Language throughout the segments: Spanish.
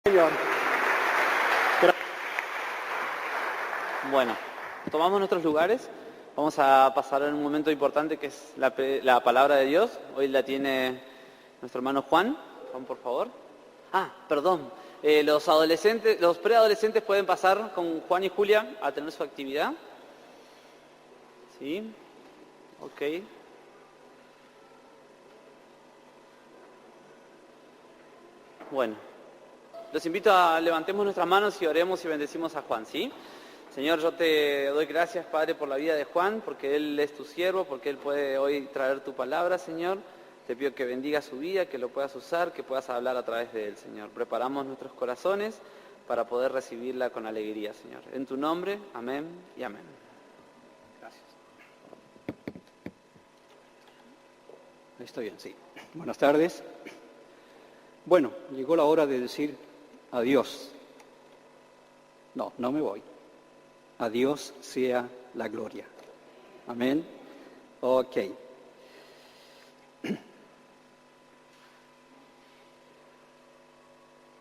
Señor. Bueno, tomamos nuestros lugares. Vamos a pasar a un momento importante que es la palabra de Dios. Hoy la tiene nuestro hermano Juan. Juan, por favor. Perdón. Los preadolescentes pueden pasar con Juan y Julia a tener su actividad. ¿Sí? Ok. Bueno, los invito a levantemos nuestras manos y oremos y bendecimos a Juan, ¿sí? Señor, yo te doy gracias, Padre, por la vida de Juan, porque él es tu siervo, porque él puede hoy traer tu palabra, Señor. Te pido que bendiga su vida, que lo puedas usar, que puedas hablar a través de él, Señor. Preparamos nuestros corazones para poder recibirla con alegría, Señor. En tu nombre, amén y amén. Gracias. Estoy bien, sí. Buenas tardes. Bueno, llegó la hora de decir adiós. No me voy. A Dios sea la gloria. Amén. Ok.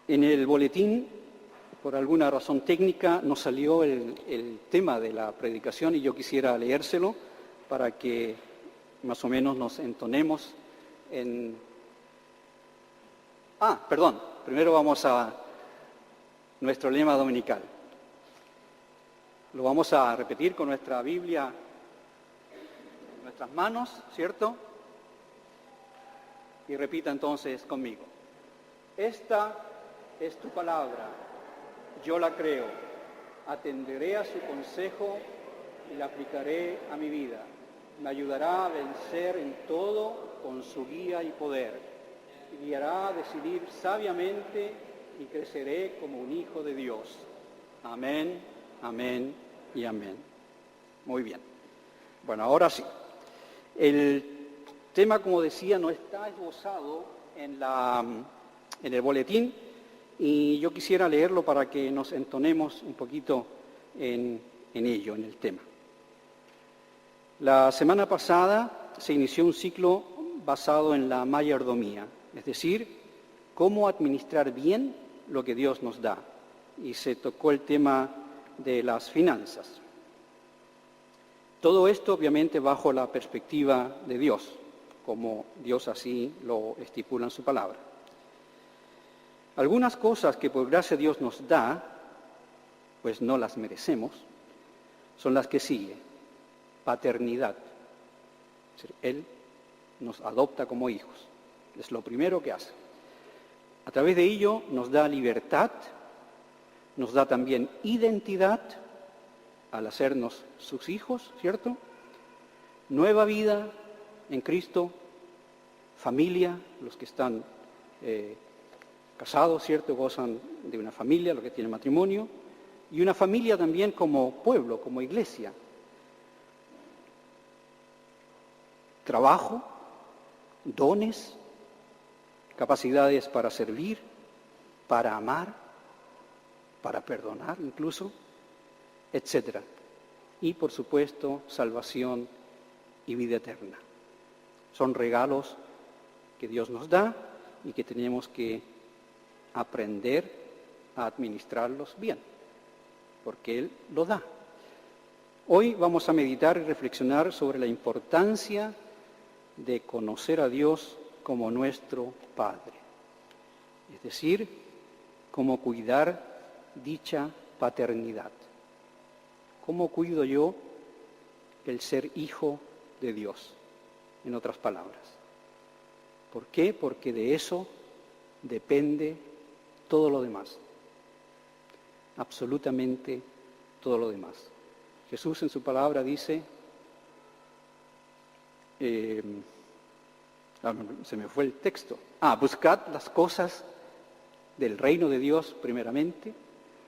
En el boletín, por alguna razón técnica, nos salió el tema de la predicación y yo quisiera leérselo para que más o menos nos entonemos en... perdón, primero vamos a nuestro lema dominical. Lo vamos a repetir con nuestra Biblia en nuestras manos, ¿cierto? Y repita entonces conmigo. Esta es tu palabra, yo la creo, atenderé a su consejo y la aplicaré a mi vida. Me ayudará a vencer en todo con su guía y poder. Me guiará a decidir sabiamente y creceré como un hijo de Dios. Amén, amén y amén. Muy bien. Bueno, ahora sí. El tema, como decía, no está esbozado en el boletín y yo quisiera leerlo para que nos entonemos un poquito en ello, en el tema. La semana pasada se inició un ciclo basado en la mayordomía, es decir, cómo administrar bien lo que Dios nos da. Y se tocó el tema de las finanzas. Todo esto obviamente bajo la perspectiva de Dios, como Dios así lo estipula en su palabra. Algunas cosas que por gracia Dios nos da, pues no las merecemos, son las que sigue. Paternidad. Es decir, Él nos adopta como hijos. Es lo primero que hace. A través de ello nos da libertad, nos da también identidad al hacernos sus hijos, ¿cierto? Nueva vida en Cristo, familia, los que están casados, ¿cierto? Gozan de una familia, los que tienen matrimonio, y una familia también como pueblo, como iglesia. Trabajo, dones, capacidades para servir, para amar, para perdonar incluso, etc. Y por supuesto, salvación y vida eterna. Son regalos que Dios nos da y que tenemos que aprender a administrarlos bien, porque Él lo da. Hoy vamos a meditar y reflexionar sobre la importancia de conocer a Dios como nuestro Padre, es decir, cómo cuidar dicha paternidad. ¿Cómo cuido yo el ser hijo de Dios? En otras palabras. ¿Por qué? Porque de eso depende todo lo demás. Absolutamente todo lo demás. Jesús en su palabra dice, se me fue el texto. Buscad las cosas del reino de Dios primeramente,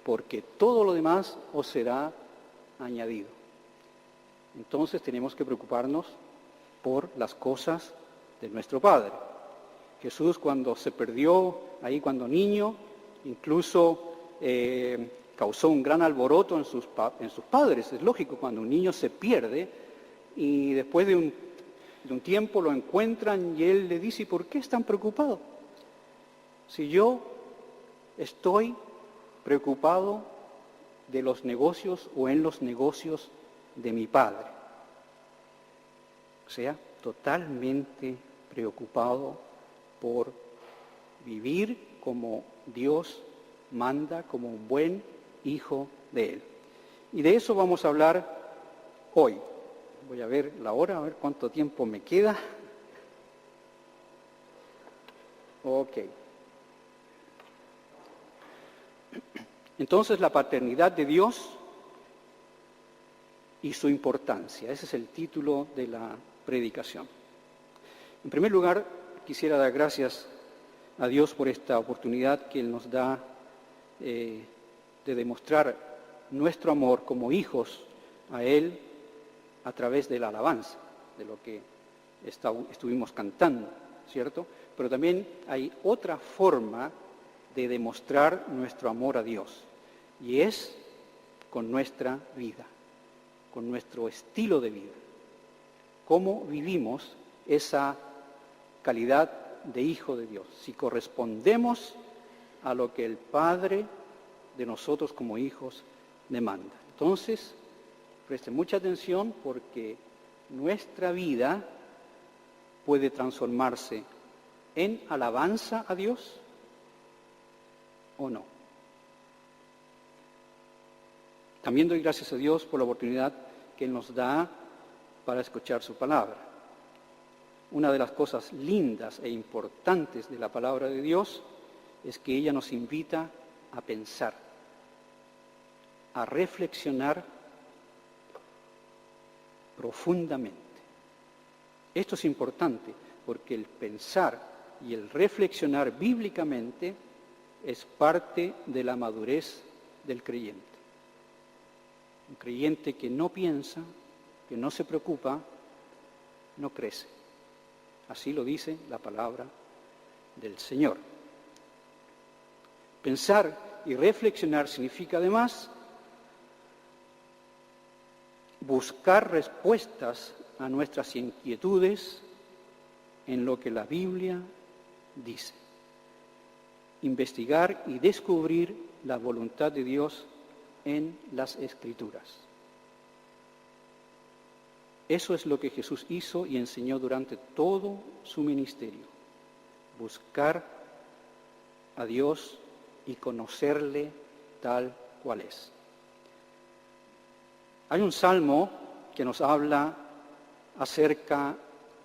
porque todo lo demás os será añadido. Entonces tenemos que preocuparnos por las cosas de nuestro Padre. Jesús, cuando se perdió ahí cuando niño, incluso causó un gran alboroto en sus padres. Es lógico, cuando un niño se pierde y después de un tiempo lo encuentran y él le dice, ¿y por qué están preocupados? Si yo estoy preocupado de los negocios o en los negocios de mi Padre. O sea, totalmente preocupado por vivir como Dios manda, como un buen hijo de Él. Y de eso vamos a hablar hoy. Voy a ver la hora, a ver cuánto tiempo me queda. Ok. Entonces, la paternidad de Dios y su importancia. Ese es el título de la predicación. En primer lugar, quisiera dar gracias a Dios por esta oportunidad que Él nos da de demostrar nuestro amor como hijos a Él a través de la alabanza, de lo que estuvimos cantando, ¿cierto? Pero también hay otra forma de demostrar nuestro amor a Dios, y es con nuestra vida, con nuestro estilo de vida. Cómo vivimos esa calidad de hijo de Dios, si correspondemos a lo que el Padre de nosotros como hijos demanda. Entonces, presten mucha atención porque nuestra vida puede transformarse en alabanza a Dios o no. También doy gracias a Dios por la oportunidad que Él nos da para escuchar su palabra. Una de las cosas lindas e importantes de la palabra de Dios es que ella nos invita a pensar, a reflexionar profundamente. Esto es importante porque el pensar y el reflexionar bíblicamente es parte de la madurez del creyente. Un creyente que no piensa, que no se preocupa, no crece. Así lo dice la palabra del Señor. Pensar y reflexionar significa además buscar respuestas a nuestras inquietudes en lo que la Biblia dice. Investigar y descubrir la voluntad de Dios en las Escrituras. Eso es lo que Jesús hizo y enseñó durante todo su ministerio. Buscar a Dios y conocerle tal cual es. Hay un salmo que nos habla acerca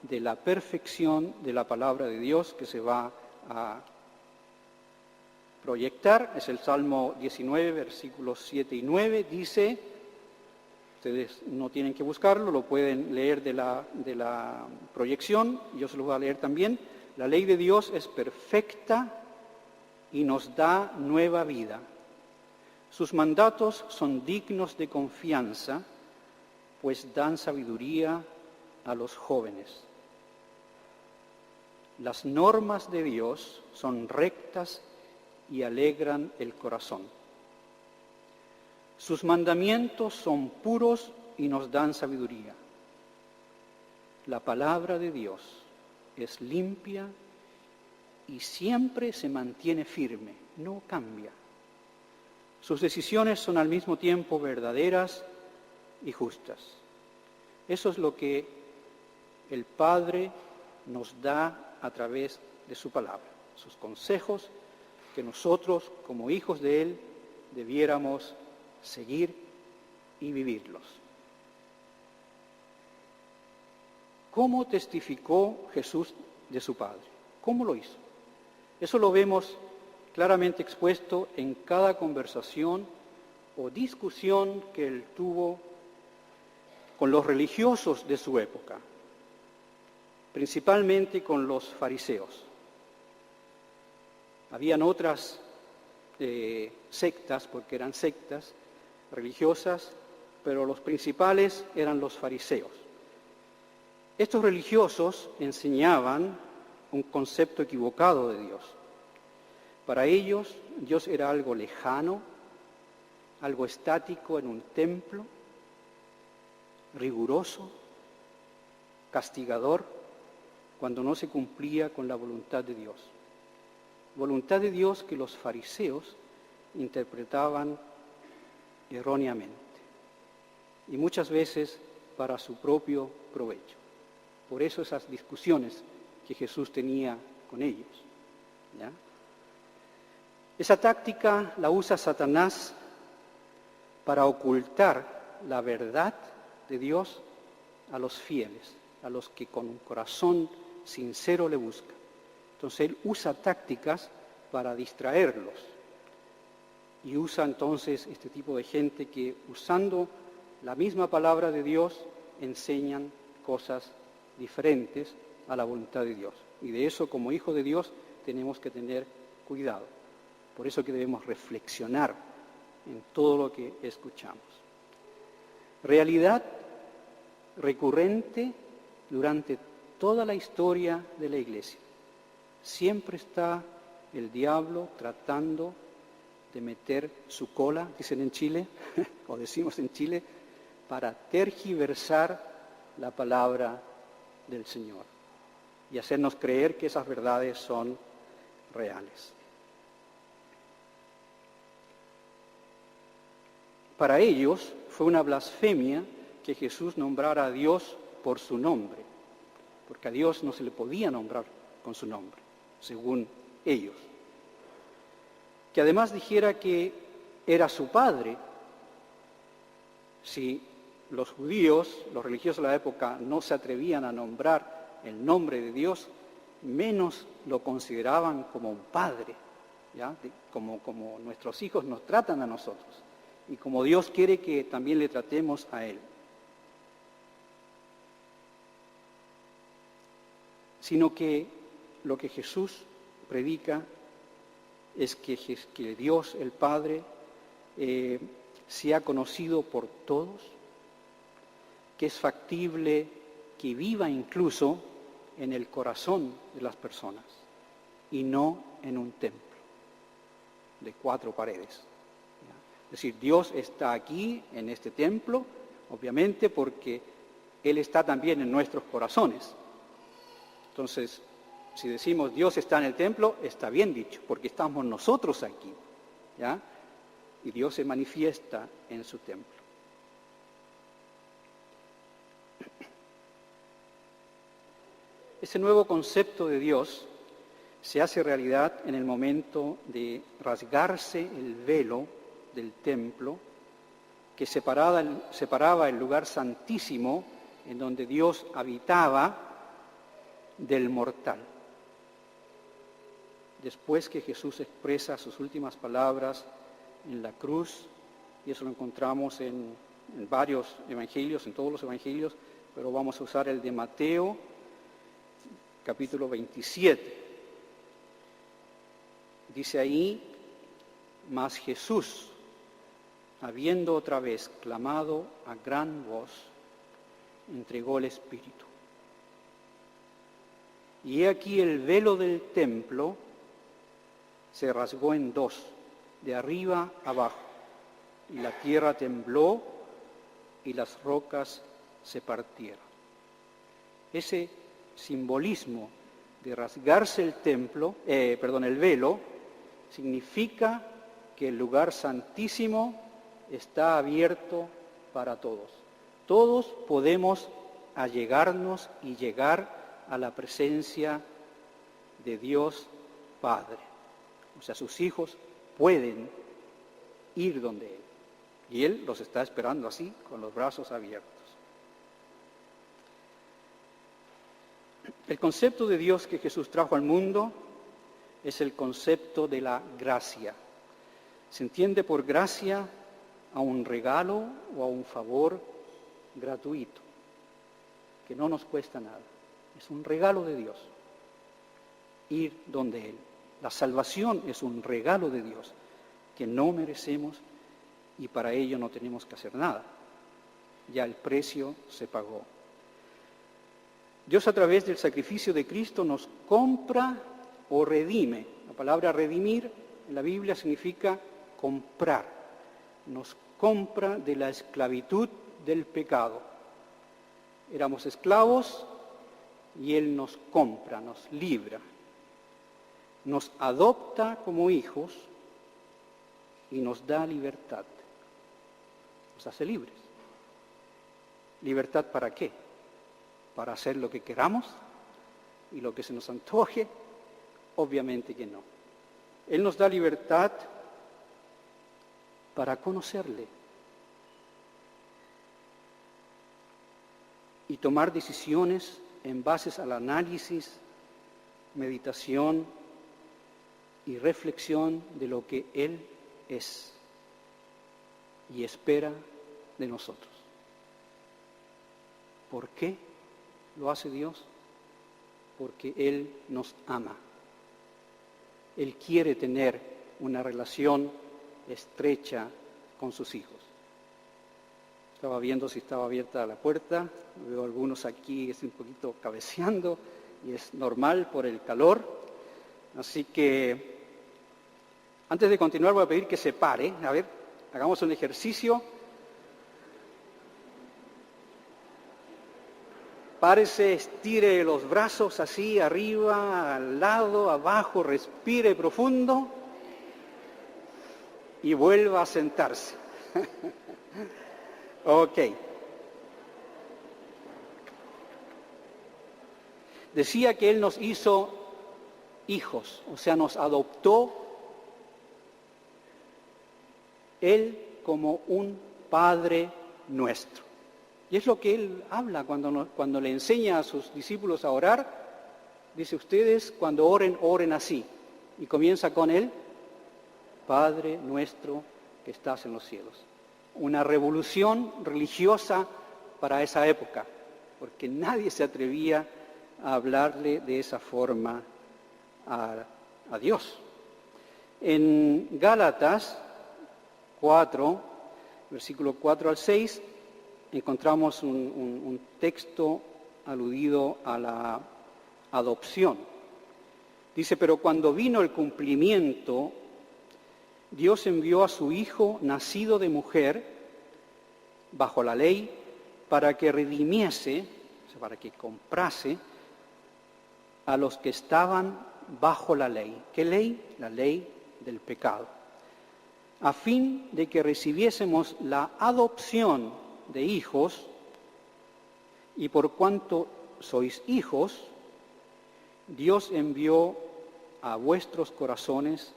de la perfección de la palabra de Dios que se va a proyectar. Es el Salmo 19, versículos 7 y 9. Dice, ustedes no tienen que buscarlo, lo pueden leer de la proyección, yo se lo voy a leer también. La ley de Dios es perfecta y nos da nueva vida. Sus mandatos son dignos de confianza, pues dan sabiduría a los jóvenes. Las normas de Dios son rectas y alegran el corazón. Sus mandamientos son puros y nos dan sabiduría. La palabra de Dios es limpia y siempre se mantiene firme, no cambia. Sus decisiones son al mismo tiempo verdaderas y justas. Eso es lo que el Padre nos da a través de su palabra, sus consejos que nosotros, como hijos de Él, debiéramos seguir y vivirlos. ¿Cómo testificó Jesús de su Padre? ¿Cómo lo hizo? Eso lo vemos claramente expuesto en cada conversación o discusión que Él tuvo con los religiosos de su época, principalmente con los fariseos. Habían otras sectas, porque eran sectas religiosas, pero los principales eran los fariseos. Estos religiosos enseñaban un concepto equivocado de Dios. Para ellos, Dios era algo lejano, algo estático en un templo, riguroso, castigador, cuando no se cumplía con la voluntad de Dios. voluntad de Dios que los fariseos interpretaban erróneamente y muchas veces para su propio provecho. Por eso esas discusiones que Jesús tenía con ellos, ¿ya? Esa táctica la usa Satanás para ocultar la verdad de Dios a los fieles, a los que con un corazón sincero le buscan. Entonces él usa tácticas para distraerlos y usa entonces este tipo de gente que usando la misma palabra de Dios enseñan cosas diferentes a la voluntad de Dios. Y de eso como hijos de Dios tenemos que tener cuidado. Por eso que debemos reflexionar en todo lo que escuchamos. Realidad recurrente durante toda la historia de la Iglesia. Siempre está el diablo tratando de meter su cola, dicen en Chile, o decimos en Chile, para tergiversar la palabra del Señor y hacernos creer que esas verdades son reales. Para ellos fue una blasfemia que Jesús nombrara a Dios por su nombre, porque a Dios no se le podía nombrar con su nombre, según ellos. Que además dijera que era su Padre. Si los judíos, los religiosos de la época, no se atrevían a nombrar el nombre de Dios, menos lo consideraban como un Padre, ¿ya? Como nuestros hijos nos tratan a nosotros. Y como Dios quiere que también le tratemos a Él. Sino que lo que Jesús predica es que Dios, el Padre, sea conocido por todos, que es factible que viva incluso en el corazón de las personas y no en un templo de 4 paredes. Es decir, Dios está aquí, en este templo, obviamente porque Él está también en nuestros corazones. Entonces, si decimos Dios está en el templo, está bien dicho, porque estamos nosotros aquí, ¿ya? Y Dios se manifiesta en su templo. Ese nuevo concepto de Dios se hace realidad en el momento de rasgarse el velo del templo que separaba el lugar santísimo en donde Dios habitaba del mortal. Después que Jesús expresa sus últimas palabras en la cruz, y eso lo encontramos en varios evangelios, en todos los evangelios, pero vamos a usar el de Mateo, capítulo 27. Dice ahí, mas Jesús, habiendo otra vez clamado a gran voz, entregó el Espíritu. Y he aquí el velo del templo se rasgó en 2, de arriba abajo, y la tierra tembló y las rocas se partieron. Ese simbolismo de rasgarse el velo, significa que el lugar santísimo está abierto para todos. Todos podemos allegarnos y llegar a la presencia de Dios Padre. O sea, sus hijos pueden ir donde Él. Y Él los está esperando así, con los brazos abiertos. El concepto de Dios que Jesús trajo al mundo es el concepto de la gracia. Se entiende por gracia a un regalo o a un favor gratuito, que no nos cuesta nada. Es un regalo de Dios, ir donde Él. La salvación es un regalo de Dios que no merecemos y para ello no tenemos que hacer nada. Ya el precio se pagó. Dios a través del sacrificio de Cristo nos compra o redime. La palabra redimir en la Biblia significa comprar. Nos compra de la esclavitud del pecado. Éramos esclavos y Él nos compra, nos libra. nos adopta como hijos y nos da libertad. Nos hace libres. ¿Libertad para qué? ¿Para hacer lo que queramos y lo que se nos antoje? Obviamente que no. Él nos da libertad para conocerle y tomar decisiones en base al análisis, meditación y reflexión de lo que Él es y espera de nosotros. ¿Por qué lo hace Dios? Porque Él nos ama. Él quiere tener una relación estrecha con sus hijos. Estaba viendo si estaba abierta la puerta, veo algunos aquí un poquito cabeceando y es normal por el calor. Así que antes de continuar voy a pedir que se pare. A ver, hagamos un ejercicio. Párese, estire los brazos así, arriba, al lado, abajo, respire profundo y vuelva a sentarse. Ok. Decía que Él nos hizo hijos, o sea, nos adoptó Él como un Padre nuestro. Y es lo que Él habla cuando le enseña a sus discípulos a orar. Dice, ustedes cuando oren, oren así. Y comienza con Él, Padre nuestro que estás en los cielos. Una revolución religiosa para esa época, porque nadie se atrevía a hablarle de esa forma a Dios. En Gálatas 4, versículo 4 al 6, encontramos un texto aludido a la adopción. Dice, pero cuando vino el cumplimiento, Dios envió a su Hijo, nacido de mujer, bajo la ley, para que redimiese, o sea, para que comprase a los que estaban bajo la ley. ¿Qué ley? La ley del pecado. A fin de que recibiésemos la adopción de hijos, y por cuanto sois hijos, Dios envió a vuestros corazones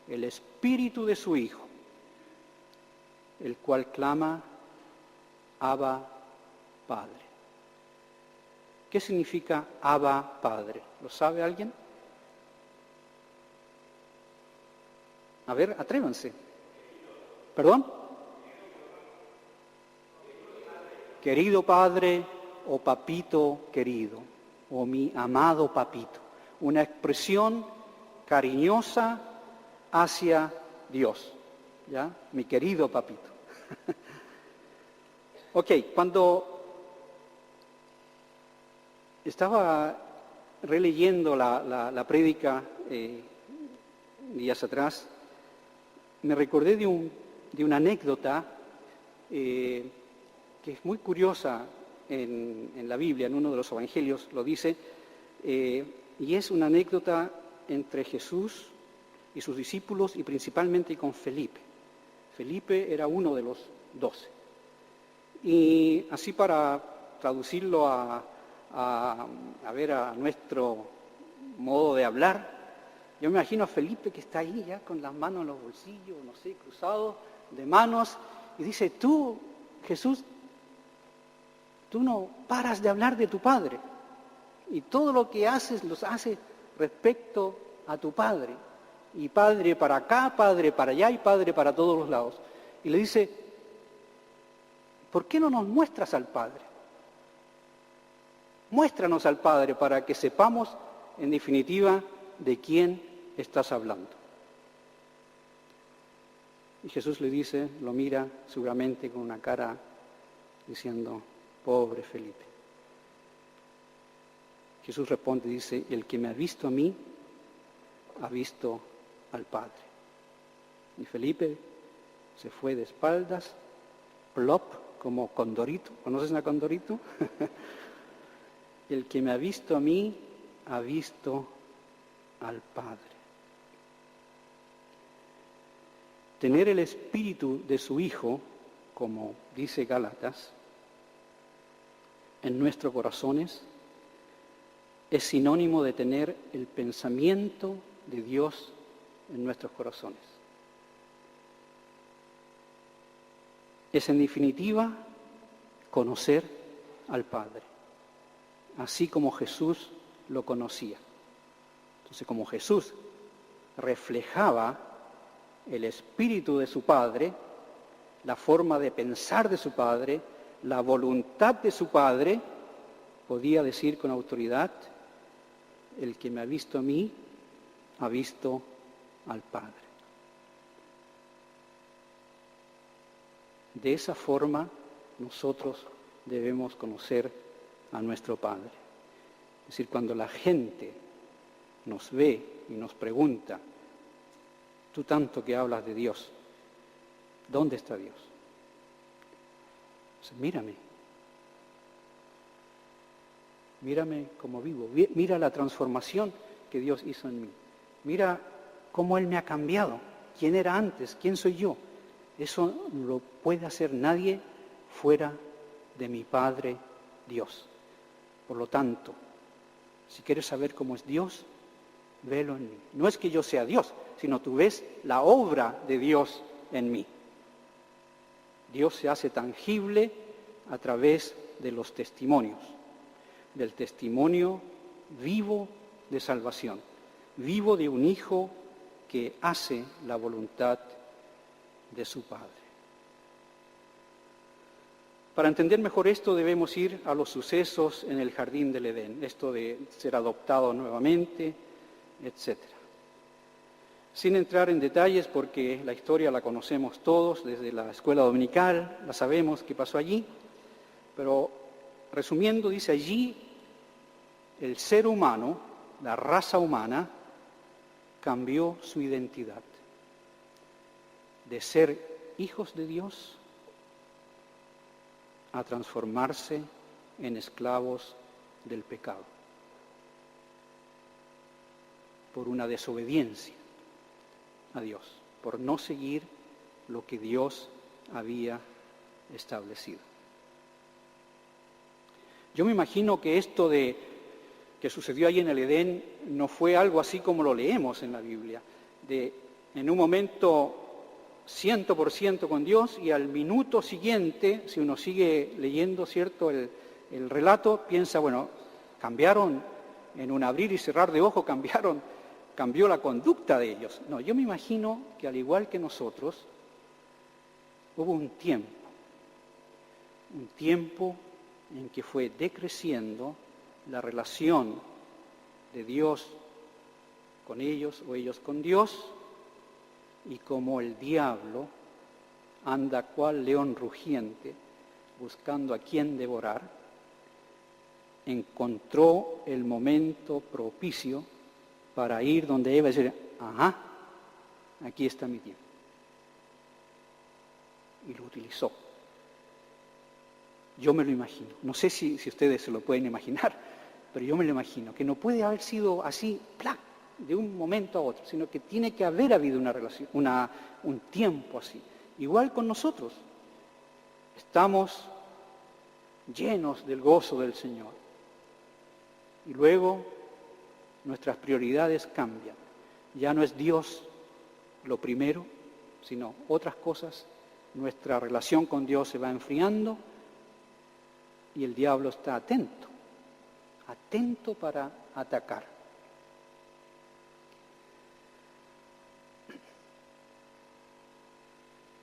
el Espíritu de su Hijo, el cual clama, Abba, Padre. ¿Qué significa Abba, Padre? ¿Lo sabe alguien? A ver, atrévanse. ¿Perdón? Querido Padre o papito querido, o mi amado papito. Una expresión cariñosa hacia Dios, ¿ya? Mi querido papito. Ok, cuando estaba releyendo la prédica días atrás, me recordé de una anécdota que es muy curiosa en la Biblia, en uno de los evangelios lo dice, y es una anécdota entre Jesús y sus discípulos y principalmente con Felipe. Felipe era uno de los 12. Y así para traducirlo a nuestro modo de hablar, yo me imagino a Felipe que está ahí ya con las manos en los bolsillos, no sé, cruzados de manos, y dice, tú, Jesús, tú no paras de hablar de tu Padre. Y todo lo que haces, los haces respecto a tu Padre. Y Padre para acá, Padre para allá y Padre para todos los lados. Y le dice, ¿por qué no nos muestras al Padre? Muéstranos al Padre para que sepamos, en definitiva, de quién estás hablando. Y Jesús le dice, lo mira seguramente con una cara diciendo, pobre Felipe. Jesús responde y dice, el que me ha visto a mí, ha visto al Padre. Y Felipe se fue de espaldas, plop, como Condorito. ¿Conoces a Condorito? El que me ha visto a mí, ha visto al Padre. Tener el espíritu de su Hijo, como dice Gálatas, en nuestros corazones, es sinónimo de tener el pensamiento de Dios en nuestros corazones. Es en definitiva conocer al Padre, así como Jesús lo conocía. Entonces, como Jesús reflejaba el espíritu de su Padre, la forma de pensar de su Padre, la voluntad de su Padre, podía decir con autoridad: el que me ha visto a mí, ha visto al Padre. De esa forma nosotros debemos conocer a nuestro Padre. Es decir, cuando la gente nos ve y nos pregunta: tú tanto que hablas de Dios, ¿dónde está Dios? Pues mírame como vivo, mira la transformación que Dios hizo en mí, mira cómo Él me ha cambiado, quién era antes, quién soy yo. Eso no lo puede hacer nadie fuera de mi Padre Dios. Por lo tanto, si quieres saber cómo es Dios, velo en mí. No es que yo sea Dios, sino tú ves la obra de Dios en mí. Dios se hace tangible a través de los testimonios, del testimonio vivo de salvación, vivo de un Hijo que hace la voluntad de su Padre. Para entender mejor esto debemos ir a los sucesos en el jardín del Edén, esto de ser adoptado nuevamente, etc. Sin entrar en detalles, porque la historia la conocemos todos desde la escuela dominical, la sabemos qué pasó allí, pero resumiendo, dice allí, el ser humano, la raza humana, cambió su identidad de ser hijos de Dios a transformarse en esclavos del pecado por una desobediencia a Dios, por no seguir lo que Dios había establecido. Yo me imagino que esto que sucedió allí en el Edén no fue algo así como lo leemos en la Biblia, de en un momento 100% con Dios y al minuto siguiente, si uno sigue leyendo, ¿cierto?, el relato, piensa, bueno, cambiaron en un abrir y cerrar de ojos, cambió la conducta de ellos. No, yo me imagino que al igual que nosotros, hubo un tiempo en que fue decreciendo la relación de Dios con ellos o ellos con Dios, y como el diablo anda cual león rugiente buscando a quien devorar, encontró el momento propicio para ir donde Eva y decir: ajá, aquí está mi tiempo. Y lo utilizó. Yo me lo imagino. No sé si ustedes se lo pueden imaginar, pero yo me lo imagino, que no puede haber sido así, ¡plac!, de un momento a otro, sino que tiene que haber habido una relación, un tiempo así. Igual con nosotros. Estamos llenos del gozo del Señor. Y luego nuestras prioridades cambian. Ya no es Dios lo primero, sino otras cosas. Nuestra relación con Dios se va enfriando y el diablo está atento para atacar.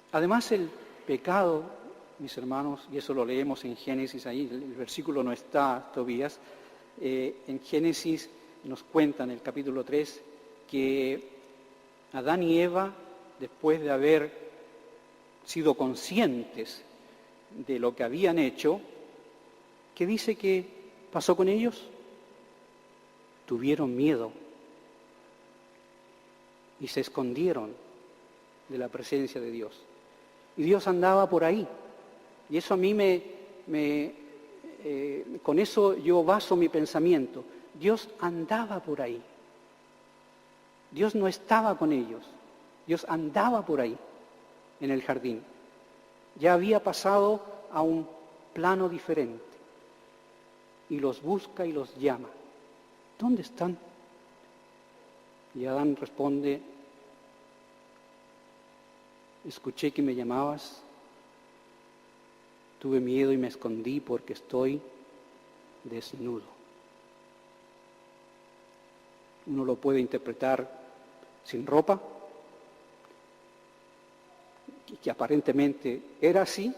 Además, el pecado, mis hermanos, y eso lo leemos en Génesis, ahí el versículo no está, Tobías, en Génesis nos cuenta en el capítulo 3 que Adán y Eva, después de haber sido conscientes de lo que habían hecho, ¿qué dice que pasó con ellos? Tuvieron miedo y se escondieron de la presencia de Dios. Y Dios andaba por ahí. Y eso a mí con eso yo baso mi pensamiento. Dios andaba por ahí. Dios no estaba con ellos. Dios andaba por ahí. en el jardín. Ya había pasado a un plano diferente y los busca y los llama. ¿Dónde están? Y Adán responde, escuché que me llamabas, tuve miedo y me escondí porque estoy desnudo. Uno lo puede interpretar sin ropa, y que aparentemente era así,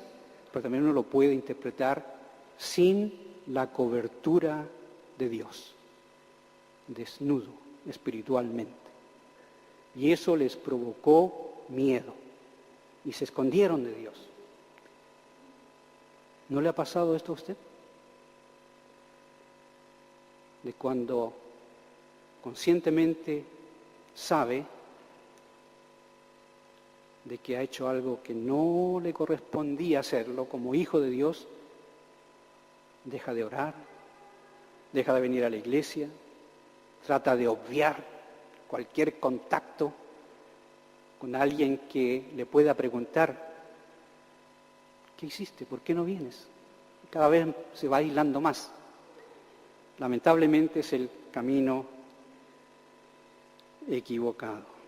pero también uno lo puede interpretar sin la cobertura de Dios, desnudo espiritualmente. Y eso les provocó miedo y se escondieron de Dios. ¿No le ha pasado esto a usted? De cuando conscientemente sabe de que ha hecho algo que no le correspondía hacerlo como hijo de Dios, deja de orar, deja de venir a la iglesia, trata de obviar cualquier contacto con alguien que le pueda preguntar, ¿qué hiciste? ¿Por qué no vienes? Cada vez se va aislando más. Lamentablemente es el camino equivocado.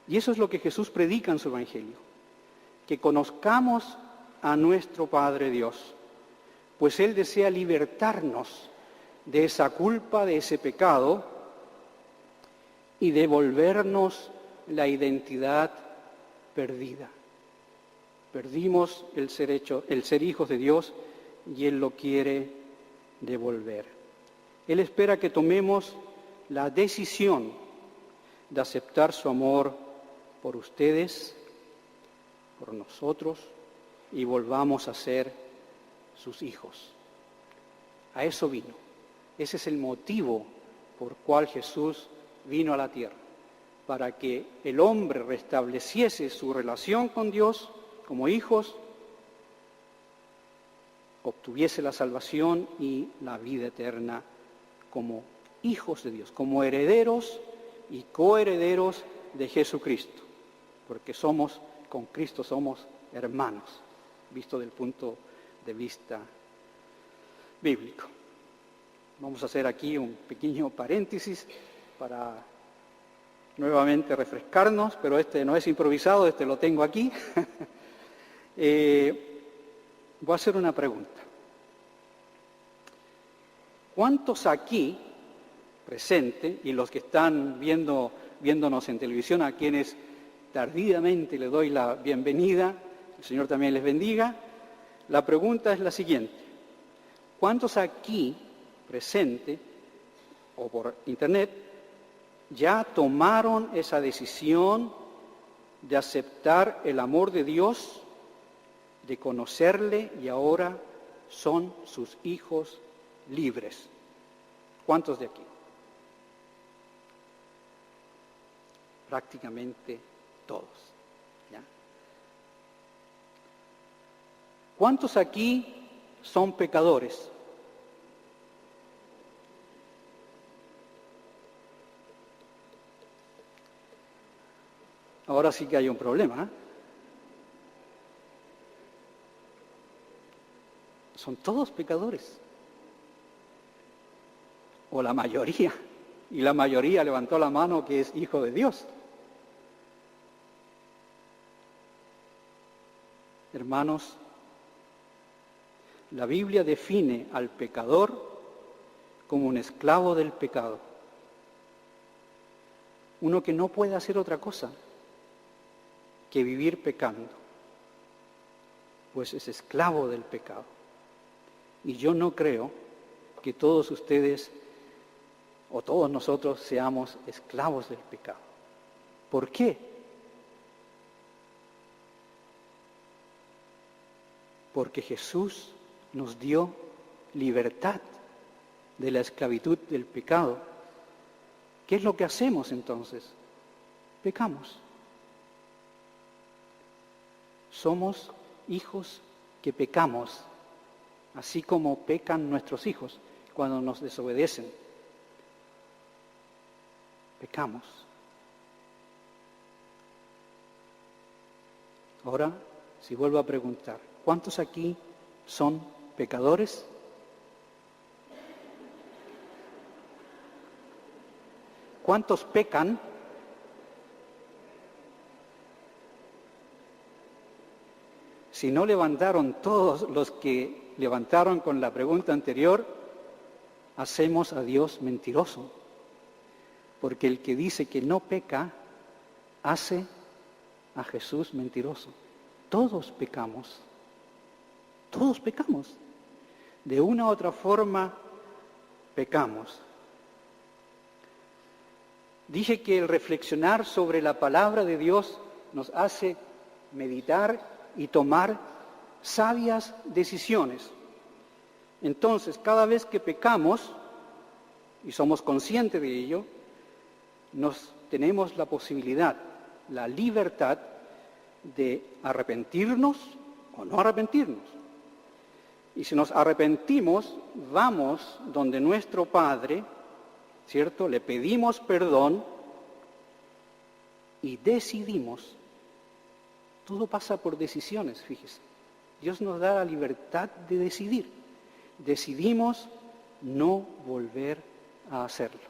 Y eso es lo que Jesús predica en su Evangelio, que conozcamos a nuestro Padre Dios, pues Él desea libertarnos de esa culpa, de ese pecado, y devolvernos la identidad perdida. Perdimos el ser hijos de Dios y Él lo quiere devolver. Él espera que tomemos la decisión de aceptar su amor por ustedes, por nosotros, y volvamos a ser sus hijos. A eso vino. Ese es el motivo por cual Jesús vino a la tierra, para que el hombre restableciese su relación con Dios como hijos, obtuviese la salvación y la vida eterna como hijos de Dios, como herederos y coherederos de Jesucristo, porque con Cristo somos hermanos, visto del punto de vista bíblico. Vamos a hacer aquí un pequeño paréntesis para nuevamente refrescarnos, pero este no es improvisado, este lo tengo aquí. Voy a hacer una pregunta. ¿Cuántos aquí presentes, y los que están viéndonos en televisión, a quienes tardíamente le doy la bienvenida, el Señor también les bendiga, la pregunta es la siguiente: ¿cuántos aquí presentes o por internet ya tomaron esa decisión de aceptar el amor de Dios, de conocerle y ahora son sus hijos libres? ¿Cuántos de aquí? Prácticamente todos. ¿Ya? ¿Cuántos aquí son pecadores? Ahora sí que hay un problema, ¿eh? Son todos pecadores. O la mayoría. Y la mayoría levantó la mano que es hijo de Dios. Hermanos, la Biblia define al pecador como un esclavo del pecado. Uno que no puede hacer otra cosa que vivir pecando, pues es esclavo del pecado. Y yo no creo que todos ustedes o todos nosotros seamos esclavos del pecado. ¿Por qué? Porque Jesús nos dio libertad de la esclavitud del pecado. ¿Qué es lo que hacemos entonces? Pecamos. Somos hijos que pecamos, así como pecan nuestros hijos cuando nos desobedecen. Pecamos. Ahora, si vuelvo a preguntar, ¿cuántos aquí son pecadores? ¿Cuántos pecan? Si no levantaron todos los que levantaron con la pregunta anterior, hacemos a Dios mentiroso. Porque el que dice que no peca, hace a Jesús mentiroso. Todos pecamos. Todos pecamos. De una u otra forma, pecamos. Dije que el reflexionar sobre la palabra de Dios nos hace meditar y tomar sabias decisiones. Entonces, cada vez que pecamos, y somos conscientes de ello, tenemos la posibilidad, la libertad de arrepentirnos o no arrepentirnos. Y si nos arrepentimos, vamos donde nuestro Padre, ¿cierto? Le pedimos perdón y decidimos. Todo pasa por decisiones, fíjese. Dios nos da la libertad de decidir. Decidimos no volver a hacerlo.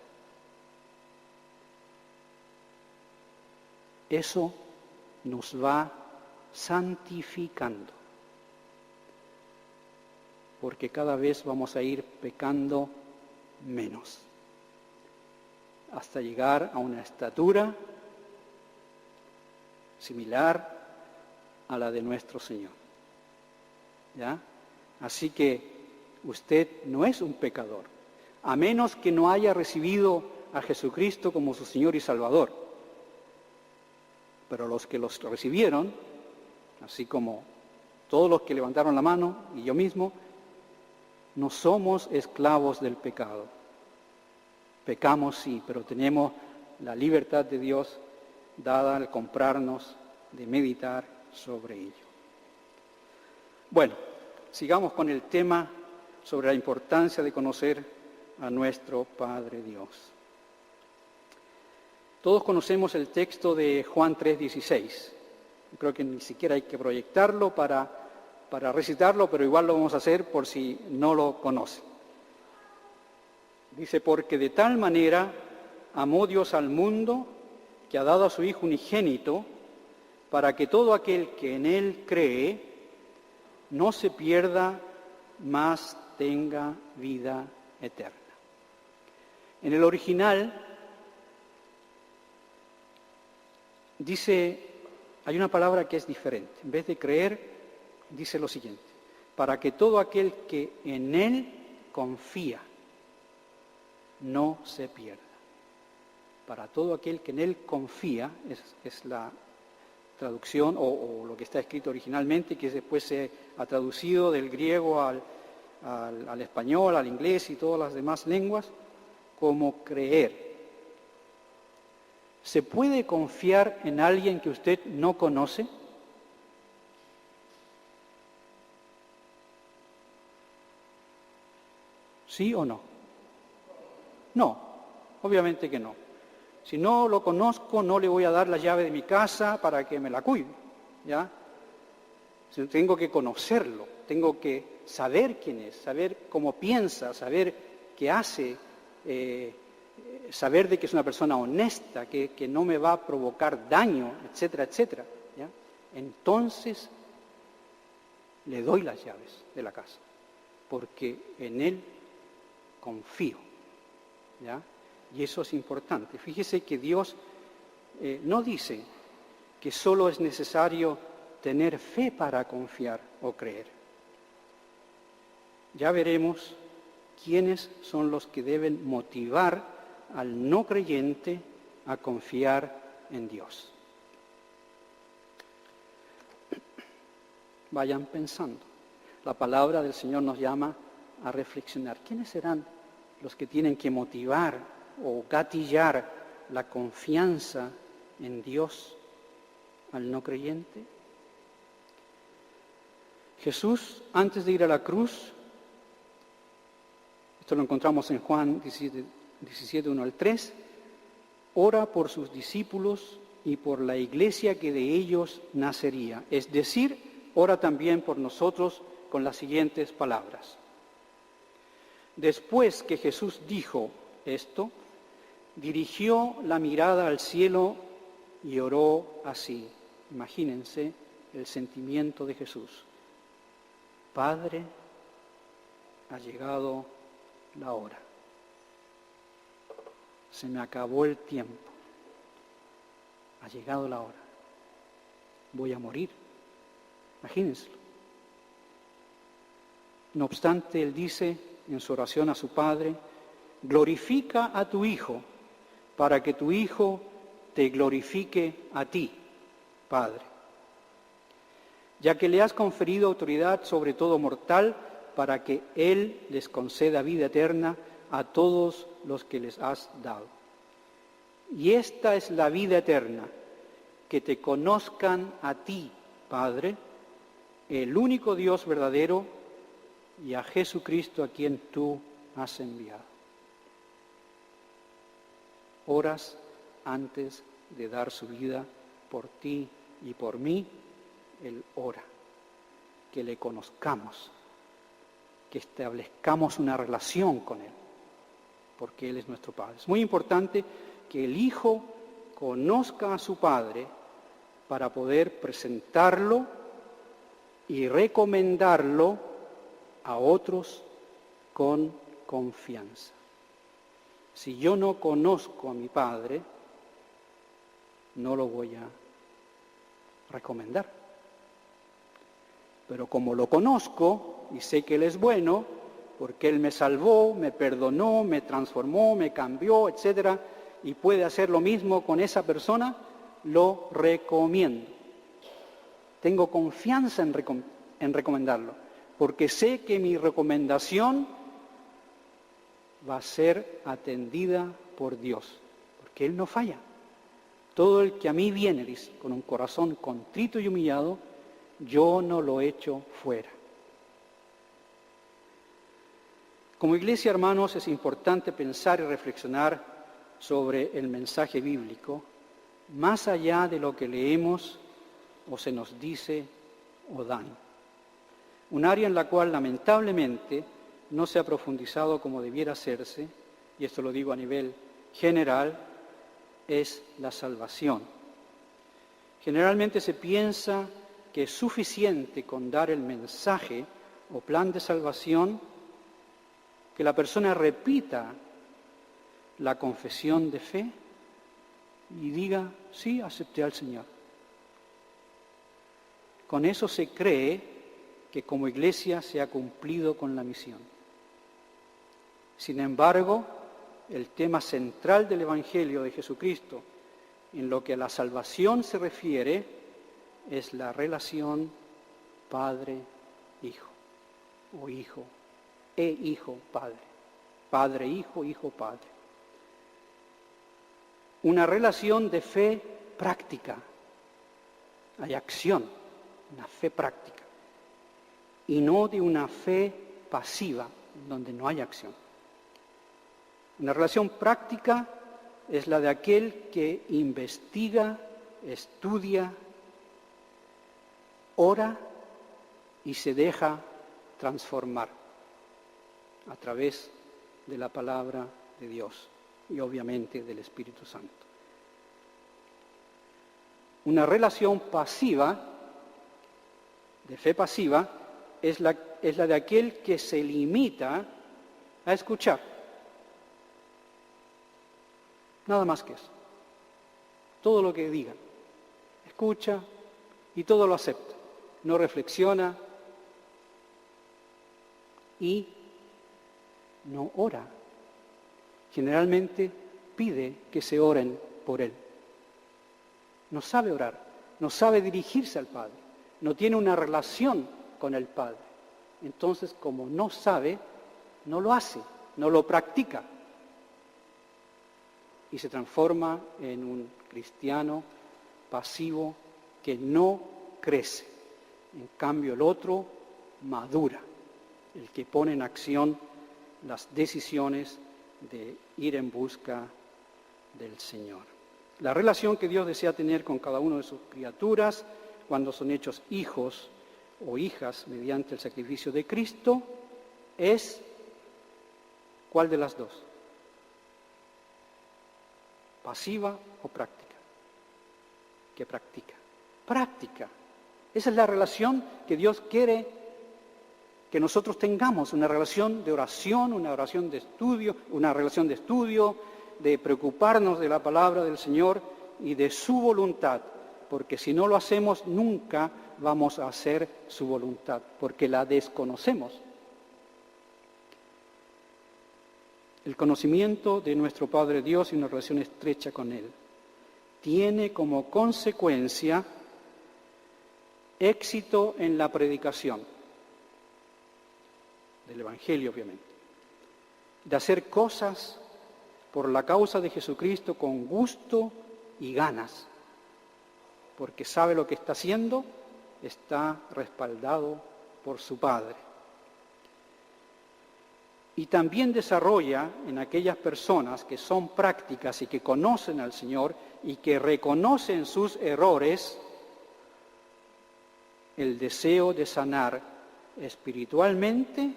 Eso nos va santificando, porque cada vez vamos a ir pecando menos, hasta llegar a una estatura similar a la de nuestro Señor. ¿Ya? Así que usted no es un pecador, a menos que no haya recibido a Jesucristo como su Señor y Salvador. Pero los que los recibieron, así como todos los que levantaron la mano y yo mismo, no somos esclavos del pecado. Pecamos sí, pero tenemos la libertad de Dios dada al comprarnos de meditar sobre ello. Bueno, sigamos con el tema sobre la importancia de conocer a nuestro Padre Dios. Todos conocemos el texto de Juan 3:16. Creo que ni siquiera hay que proyectarlo para recitarlo, pero igual lo vamos a hacer por si no lo conocen. Dice, porque de tal manera amó Dios al mundo que ha dado a su Hijo unigénito, para que todo aquel que en Él cree no se pierda, mas tenga vida eterna. En el original dice, hay una palabra que es diferente. En vez de creer, dice lo siguiente, para que todo aquel que en Él confía no se pierda. Para todo aquel que en Él confía, es la traducción o lo que está escrito originalmente, que después se ha traducido del griego al español, al inglés y todas las demás lenguas, como creer. ¿Se puede confiar en alguien que usted no conoce? ¿Sí o no? No, obviamente que no. Si no lo conozco, no le voy a dar la llave de mi casa para que me la cuide, ¿ya? Tengo que conocerlo, tengo que saber quién es, saber cómo piensa, saber qué hace, saber de que es una persona honesta, que no me va a provocar daño, etcétera, etcétera, ¿ya? Entonces le doy las llaves de la casa, porque en Él confío, ¿ya? Y eso es importante. Fíjese que Dios no dice que solo es necesario tener fe para confiar o creer. Ya veremos quiénes son los que deben motivar al no creyente a confiar en Dios. Vayan pensando. La palabra del Señor nos llama a reflexionar. ¿Quiénes serán los que tienen que motivar o gatillar la confianza en Dios al no creyente? Jesús, antes de ir a la cruz, esto lo encontramos en Juan 17, 1 al 3, ora por sus discípulos y por la iglesia que de ellos nacería. Es decir, ora también por nosotros con las siguientes palabras. Después que Jesús dijo esto, dirigió la mirada al cielo y oró así. Imagínense el sentimiento de Jesús. Padre, ha llegado la hora. Se me acabó el tiempo. Ha llegado la hora. Voy a morir. Imagínenselo. No obstante, él dice en su oración a su Padre, glorifica a tu Hijo, para que tu Hijo te glorifique a ti, Padre. Ya que le has conferido autoridad sobre todo mortal, para que Él les conceda vida eterna a todos los que les has dado. Y esta es la vida eterna, que te conozcan a ti, Padre, el único Dios verdadero, y a Jesucristo a quien tú has enviado. Horas antes de dar su vida por ti y por mí, Él ora, que le conozcamos, que establezcamos una relación con Él, porque Él es nuestro Padre. Es muy importante que el Hijo conozca a su Padre para poder presentarlo y recomendarlo a otros con confianza. Si yo no conozco a mi Padre, no lo voy a recomendar. Pero como lo conozco y sé que Él es bueno, porque Él me salvó, me perdonó, me transformó, me cambió, etc., y puede hacer lo mismo con esa persona, lo recomiendo. Tengo confianza en recomendarlo, porque sé que mi recomendación va a ser atendida por Dios, porque Él no falla. Todo el que a mí viene, dice, con un corazón contrito y humillado, yo no lo echo fuera. Como iglesia, hermanos, es importante pensar y reflexionar sobre el mensaje bíblico, más allá de lo que leemos o se nos dice o dan. Un área en la cual lamentablemente no se ha profundizado como debiera hacerse, y esto lo digo a nivel general, es la salvación. Generalmente se piensa que es suficiente con dar el mensaje o plan de salvación, que la persona repita la confesión de fe y diga, sí, acepté al Señor. Con eso se cree que como iglesia se ha cumplido con la misión. Sin embargo, el tema central del Evangelio de Jesucristo, en lo que a la salvación se refiere, es la relación Padre-Hijo, o Hijo, Hijo-Padre, Padre-Hijo, Hijo-Padre. Una relación de fe práctica, hay acción, una fe práctica, y no de una fe pasiva, donde no hay acción. Una relación práctica es la de aquel que investiga, estudia, ora y se deja transformar a través de la palabra de Dios y obviamente del Espíritu Santo. Una relación pasiva, de fe pasiva, es la de aquel que se limita a escuchar. Nada más que eso. Todo lo que diga, escucha y todo lo acepta. No reflexiona y no ora. Generalmente pide que se oren por él. No sabe orar, no sabe dirigirse al Padre, no tiene una relación con el Padre. Entonces, como no sabe, no lo hace, no lo practica. Y se transforma en un cristiano pasivo que no crece. En cambio, el otro madura, el que pone en acción las decisiones de ir en busca del Señor. La relación que Dios desea tener con cada uno de sus criaturas cuando son hechos hijos o hijas mediante el sacrificio de Cristo es, ¿cuál de las dos? ¿Pasiva o práctica? ¿Qué practica? Práctica. Esa es la relación que Dios quiere que nosotros tengamos, una relación de oración, una relación de estudio, de preocuparnos de la palabra del Señor y de su voluntad, porque si no lo hacemos nunca vamos a hacer su voluntad, porque la desconocemos. El conocimiento de nuestro Padre Dios y una relación estrecha con Él tiene como consecuencia éxito en la predicación del Evangelio, obviamente, de hacer cosas por la causa de Jesucristo con gusto y ganas, porque sabe lo que está haciendo, está respaldado por su Padre. Y también desarrolla en aquellas personas que son prácticas y que conocen al Señor y que reconocen sus errores, el deseo de sanar espiritualmente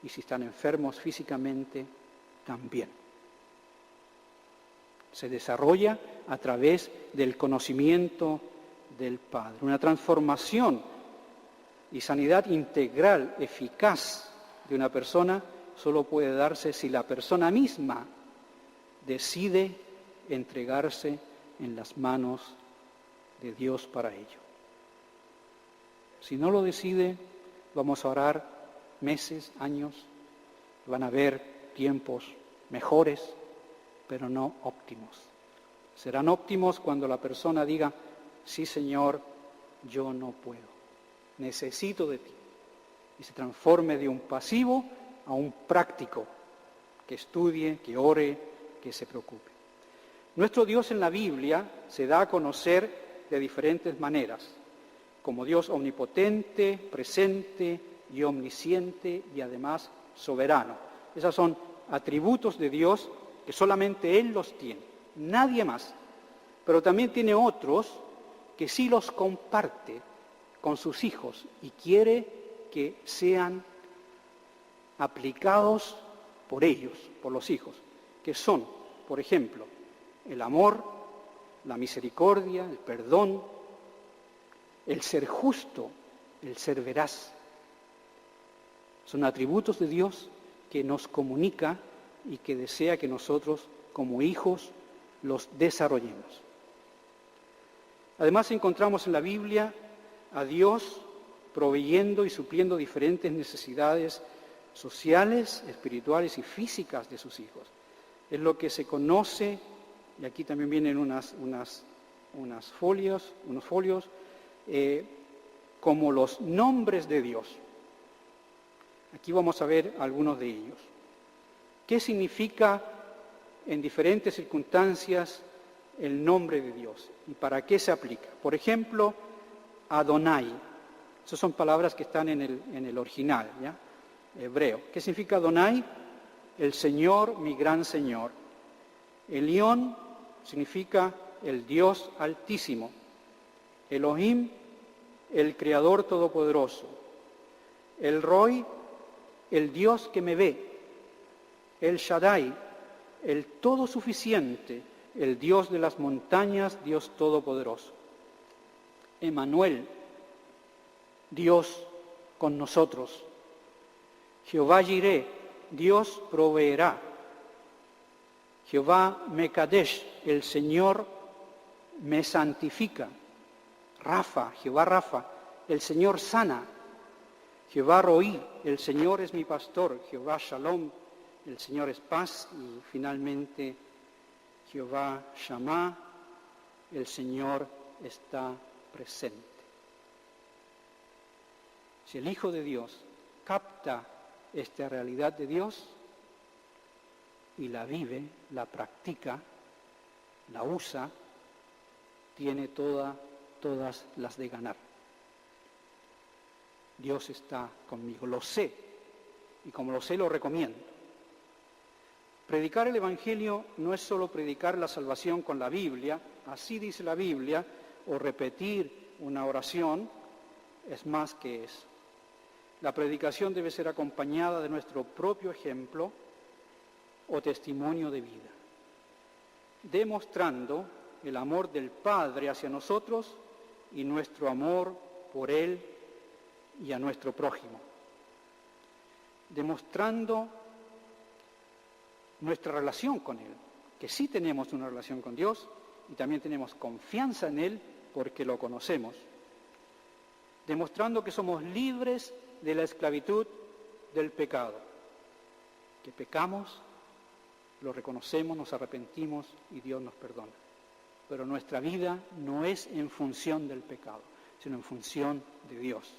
y si están enfermos físicamente también. Se desarrolla a través del conocimiento del Padre. Una transformación y sanidad integral, eficaz de una persona solo puede darse si la persona misma decide entregarse en las manos de Dios para ello. Si no lo decide, vamos a orar meses, años, van a haber tiempos mejores, pero no óptimos. Serán óptimos cuando la persona diga, sí Señor, yo no puedo, necesito de ti. Y se transforme de un pasivo a un práctico, que estudie, que ore, que se preocupe. Nuestro Dios en la Biblia se da a conocer de diferentes maneras, como Dios omnipotente, presente y omnisciente y además soberano. Esos son atributos de Dios que solamente Él los tiene, nadie más. Pero también tiene otros que sí los comparte con sus hijos y quiere que sean aplicados por ellos, por los hijos, que son, por ejemplo, el amor, la misericordia, el perdón, el ser justo, el ser veraz. Son atributos de Dios que nos comunica y que desea que nosotros, como hijos, los desarrollemos. Además, encontramos en la Biblia a Dios proveyendo y supliendo diferentes necesidades sociales, espirituales y físicas de sus hijos. Es lo que se conoce, y aquí también vienen unos folios, como los nombres de Dios. Aquí vamos a ver algunos de ellos. ¿Qué significa en diferentes circunstancias el nombre de Dios? ¿Y para qué se aplica? Por ejemplo, Adonai. Esas son palabras que están en el original, ¿ya? Hebreo. ¿Qué significa Adonai? El Señor, mi gran Señor. Elión significa el Dios Altísimo. Elohim, el Creador Todopoderoso. El Roi, el Dios que me ve. El Shaddai, el Todo Suficiente, el Dios de las montañas, Dios Todopoderoso. Emmanuel, Dios con nosotros. Jehová Jireh, Dios proveerá. Jehová Mekadesh, el Señor me santifica. Rafa, Jehová Rafa, el Señor sana. Jehová Roí, el Señor es mi pastor. Jehová Shalom, el Señor es paz. Y finalmente, Jehová Shammah, el Señor está presente. Si el Hijo de Dios capta esta realidad de Dios y la vive, la practica, la usa, tiene todas las de ganar. Dios está conmigo, lo sé, y como lo sé lo recomiendo. Predicar el Evangelio no es solo predicar la salvación con la Biblia, así dice la Biblia, o repetir una oración, es más que eso. La predicación debe ser acompañada de nuestro propio ejemplo o testimonio de vida, demostrando el amor del Padre hacia nosotros y nuestro amor por Él y a nuestro prójimo, demostrando nuestra relación con Él, que sí tenemos una relación con Dios y también tenemos confianza en Él porque lo conocemos, demostrando que somos libres de la esclavitud del pecado, que pecamos, lo reconocemos, nos arrepentimos y Dios nos perdona. Pero nuestra vida no es en función del pecado, sino en función de Dios.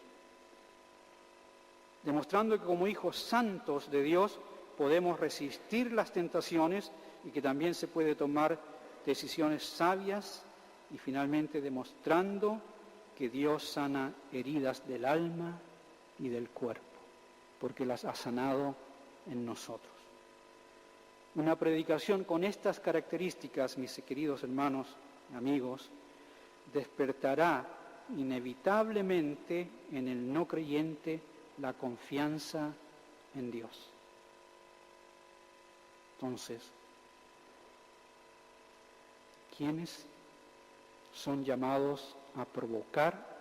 Demostrando que como hijos santos de Dios podemos resistir las tentaciones y que también se puede tomar decisiones sabias y finalmente demostrando que Dios sana heridas del alma y del cuerpo, porque las ha sanado en nosotros. Una predicación con estas características, mis queridos hermanos, amigos, despertará inevitablemente en el no creyente la confianza en Dios. Entonces, ¿quiénes son llamados a provocar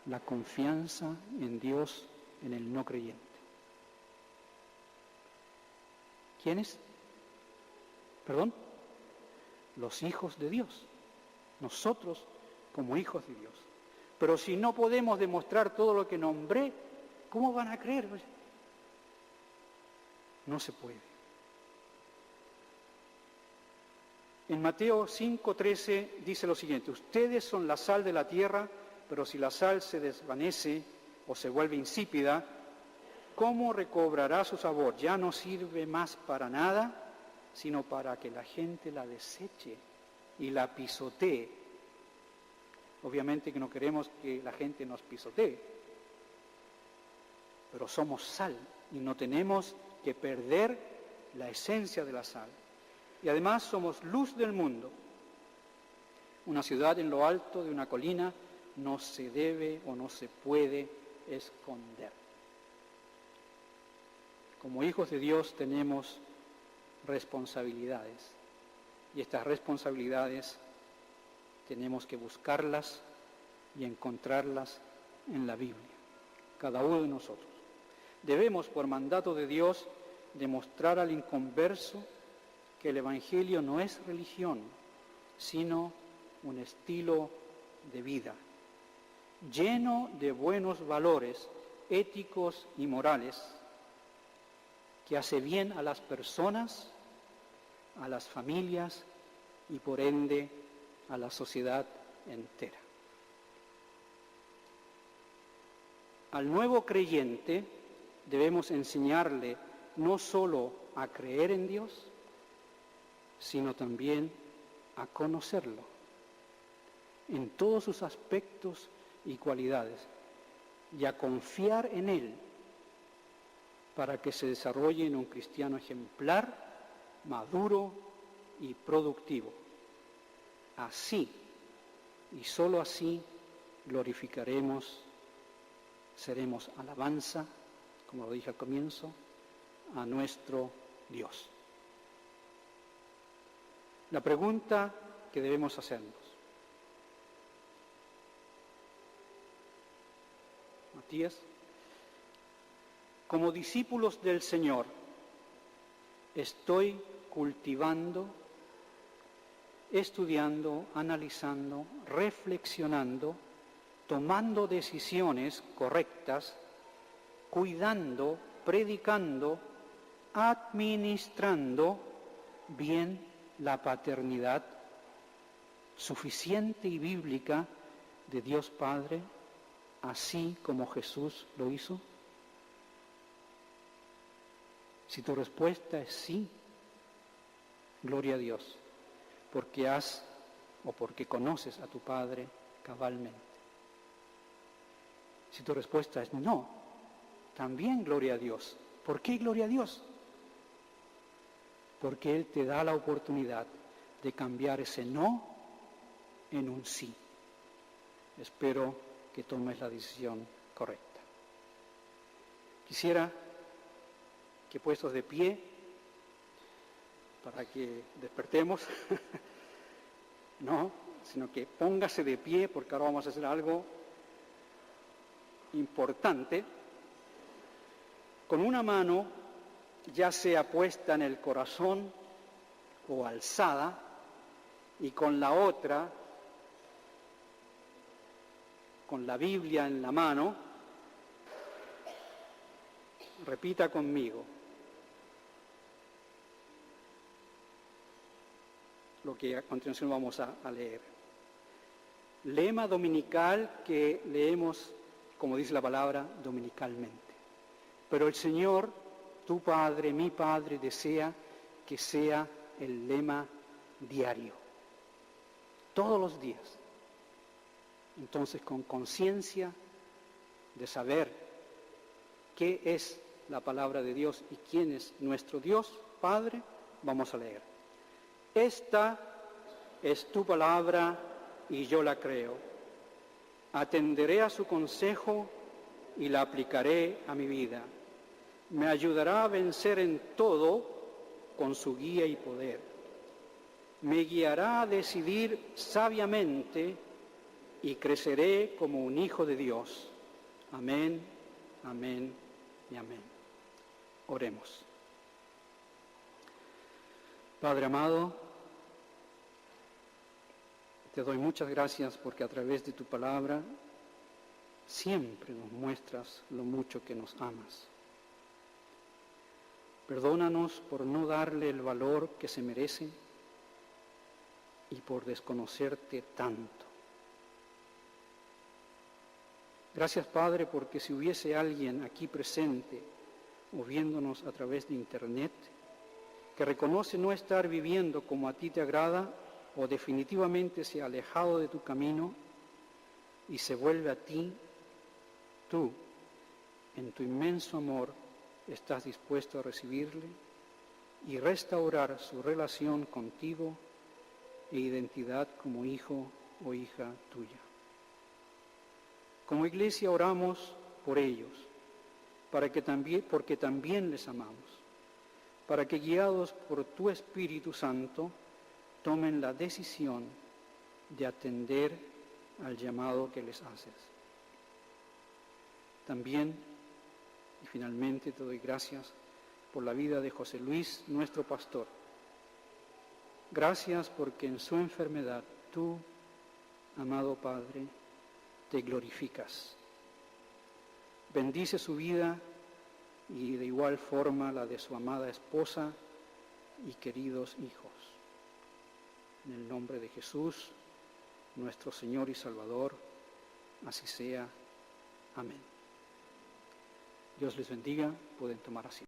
la confianza en Dios en el no creyente? ¿Quiénes? ¿Perdón? Los hijos de Dios. Nosotros como hijos de Dios. Pero si no podemos demostrar todo lo que nombré, ¿cómo van a creer? No se puede. En Mateo 5:13 dice lo siguiente: ustedes son la sal de la tierra, pero si la sal se desvanece o se vuelve insípida, ¿cómo recobrará su sabor? Ya no sirve más para nada, sino para que la gente la deseche y la pisotee. Obviamente que no queremos que la gente nos pisotee, pero somos sal y no tenemos que perder la esencia de la sal. Y además somos luz del mundo. Una ciudad en lo alto de una colina no se debe o no se puede esconder. Como hijos de Dios tenemos responsabilidades y estas responsabilidades tenemos que buscarlas y encontrarlas en la Biblia, cada uno de nosotros. Debemos, por mandato de Dios, demostrar al inconverso que el Evangelio no es religión, sino un estilo de vida, lleno de buenos valores éticos y morales, que hace bien a las personas, a las familias y por ende a la sociedad entera. Al nuevo creyente debemos enseñarle no solo a creer en Dios, sino también a conocerlo en todos sus aspectos y cualidades y a confiar en Él para que se desarrolle en un cristiano ejemplar, maduro y productivo. Así, y sólo así, glorificaremos, seremos alabanza, como lo dije al comienzo, a nuestro Dios. La pregunta que debemos hacernos: Matías, como discípulos del Señor, estoy cultivando, estudiando, analizando, reflexionando, tomando decisiones correctas, cuidando, predicando, administrando bien la paternidad suficiente y bíblica de Dios Padre, así como Jesús lo hizo? Si tu respuesta es sí, gloria a Dios, porque has o porque conoces a tu Padre cabalmente. Si tu respuesta es no, también gloria a Dios. ¿Por qué gloria a Dios? porque Él te da la oportunidad de cambiar ese no en un sí. Espero que tomes la decisión correcta. Quisiera que puestos de pie, para que despertemos, no, sino que póngase de pie, porque ahora vamos a hacer algo importante. Con una mano, ya sea puesta en el corazón o alzada, y con la otra, con la Biblia en la mano, repita conmigo lo que a continuación vamos a leer. Lema dominical que leemos, como dice la palabra, dominicalmente. Pero el Señor, tu Padre, mi Padre, desea que sea el lema diario, todos los días. Entonces, con conciencia de saber qué es la palabra de Dios y quién es nuestro Dios, Padre, vamos a leer. Esta es tu palabra y yo la creo. Atenderé a su consejo y la aplicaré a mi vida. Me ayudará a vencer en todo con su guía y poder. Me guiará a decidir sabiamente y creceré como un hijo de Dios. Amén, amén y amén. Oremos. Padre amado, te doy muchas gracias porque a través de tu palabra siempre nos muestras lo mucho que nos amas. Perdónanos por no darle el valor que se merece y por desconocerte tanto. Gracias, Padre, porque si hubiese alguien aquí presente o viéndonos a través de Internet que reconoce no estar viviendo como a ti te agrada o definitivamente se ha alejado de tu camino y se vuelve a ti, tú, en tu inmenso amor, estás dispuesto a recibirle y restaurar su relación contigo e identidad como hijo o hija tuya. Como iglesia oramos por ellos, porque también les amamos, para que guiados por tu Espíritu Santo tomen la decisión de atender al llamado que les haces. También y finalmente te doy gracias por la vida de José Luis, nuestro pastor. Gracias porque en su enfermedad tú, amado Padre, te glorificas. Bendice su vida y de igual forma la de su amada esposa y queridos hijos. En el nombre de Jesús, nuestro Señor y Salvador, así sea. Amén. Dios les bendiga, pueden tomar asiento.